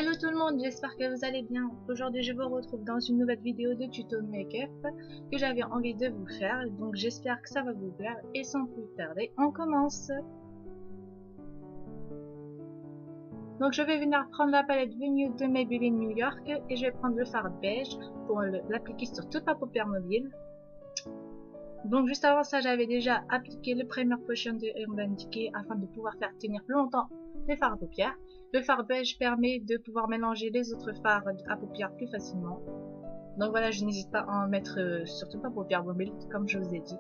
Hello tout le monde, j'espère que vous allez bien. Aujourd'hui je vous retrouve dans une nouvelle vidéo de tuto make-up que j'avais envie de vous faire. Donc j'espère que ça va vous plaire et sans plus tarder, on commence. Donc je vais venir prendre la palette Venue de Maybelline New York et je vais prendre le fard beige pour l'appliquer sur toute ma paupière mobile. Donc juste avant ça, j'avais déjà appliqué le primer potion de Urban Decay afin de pouvoir faire tenir plus longtemps les fards à paupières. Le fard beige permet de pouvoir mélanger les autres fards à paupières plus facilement. Donc voilà, je n'hésite pas à en mettre sur toute ma paupière mobile comme je vous ai dit.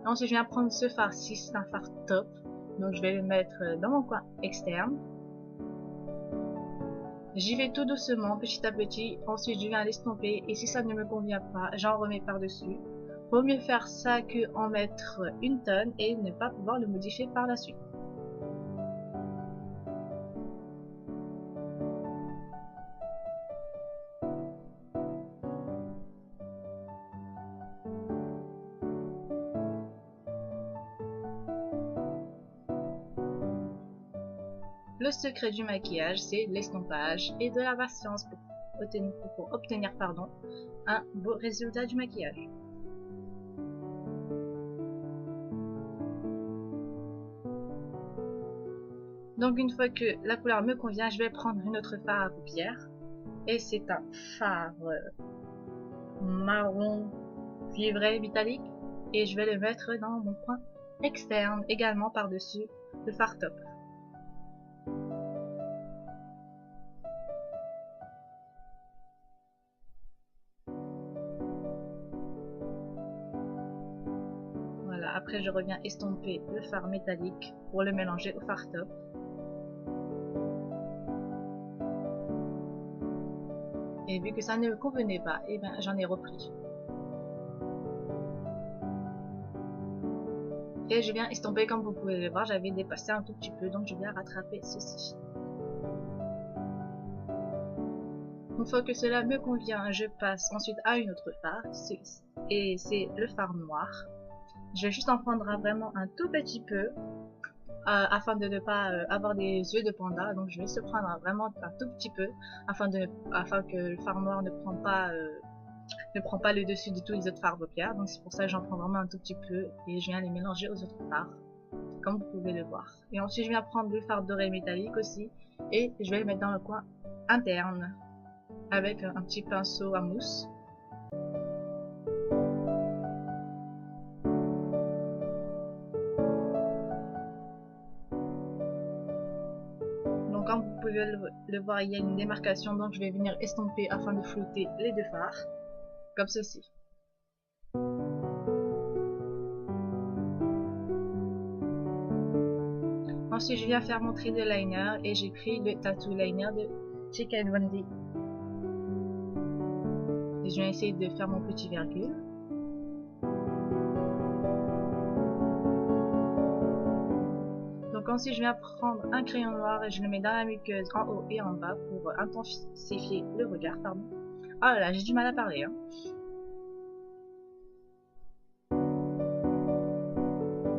Et ensuite je viens prendre ce fard-ci, c'est un fard top. Donc je vais le mettre dans mon coin externe. J'y vais tout doucement, petit à petit. Ensuite je viens l'estomper et si ça ne me convient pas, j'en remets par-dessus. Vaut mieux faire ça que en mettre une tonne et ne pas pouvoir le modifier par la suite. Le secret du maquillage, c'est l'estompage et de la patience pour obtenir un beau résultat du maquillage. Donc une fois que la couleur me convient, je vais prendre une autre fard à paupières. Et c'est un fard marron cuivré métallique. Et je vais le mettre dans mon coin externe, également par-dessus le fard top. Voilà, après je reviens estomper le fard métallique pour le mélanger au fard top. Et vu que ça ne me convenait pas, et bien j'en ai repris. Et je viens estomper, comme vous pouvez le voir, j'avais dépassé un tout petit peu, donc je viens rattraper ceci. Une fois que cela me convient, je passe ensuite à une autre fard, et c'est le fard noir. Je vais juste en prendre vraiment un tout petit peu, afin de ne pas avoir des yeux de panda, donc je vais se prendre vraiment un tout petit peu, afin que le fard noir ne prend pas le dessus de tous les autres fards paupières. Donc c'est pour ça que j'en prends vraiment un tout petit peu et je viens les mélanger aux autres fards, comme vous pouvez le voir. Et ensuite je viens prendre le fard doré métallique aussi et je vais le mettre dans le coin interne avec un petit pinceau à mousse. Donc comme vous pouvez le voir, il y a une démarcation, donc je vais venir estomper afin de flouter les deux fards, comme ceci. Ensuite, je viens faire mon trait de liner et j'ai pris le Tattoo Liner de chez Kat Von D. Et je viens essayer de faire mon petit virgule. Donc ensuite, je viens prendre un crayon noir et je le mets dans la muqueuse en haut et en bas pour intensifier le regard. Pardon. Oh là là, j'ai du mal à parler. Hein.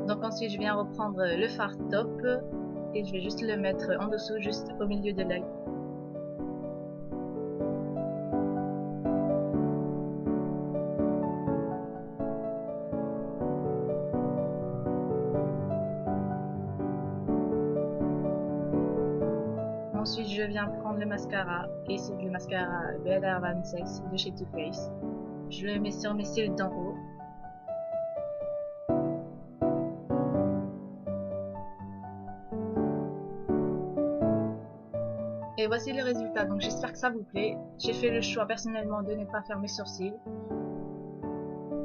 Donc ensuite, je viens reprendre le fard top et je vais juste le mettre en dessous, juste au milieu de l'œil. Ensuite, je viens prendre le mascara et c'est le mascara Bella Van Sex de chez Too Faced. Je le mets sur mes cils d'en haut. Et voici le résultat, donc j'espère que ça vous plaît. J'ai fait le choix personnellement de ne pas faire mes sourcils.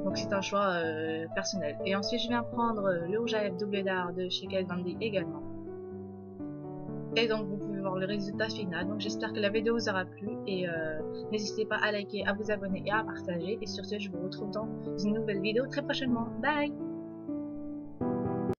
Donc c'est un choix personnel. Et ensuite je viens prendre le rouge à lèvres double dard de chez Kat Von D également. Et donc vous pouvez voir le résultat final. Donc j'espère que la vidéo vous aura plu. Et n'hésitez pas à liker, à vous abonner et à partager. Et sur ce, je vous retrouve dans une nouvelle vidéo très prochainement. Bye!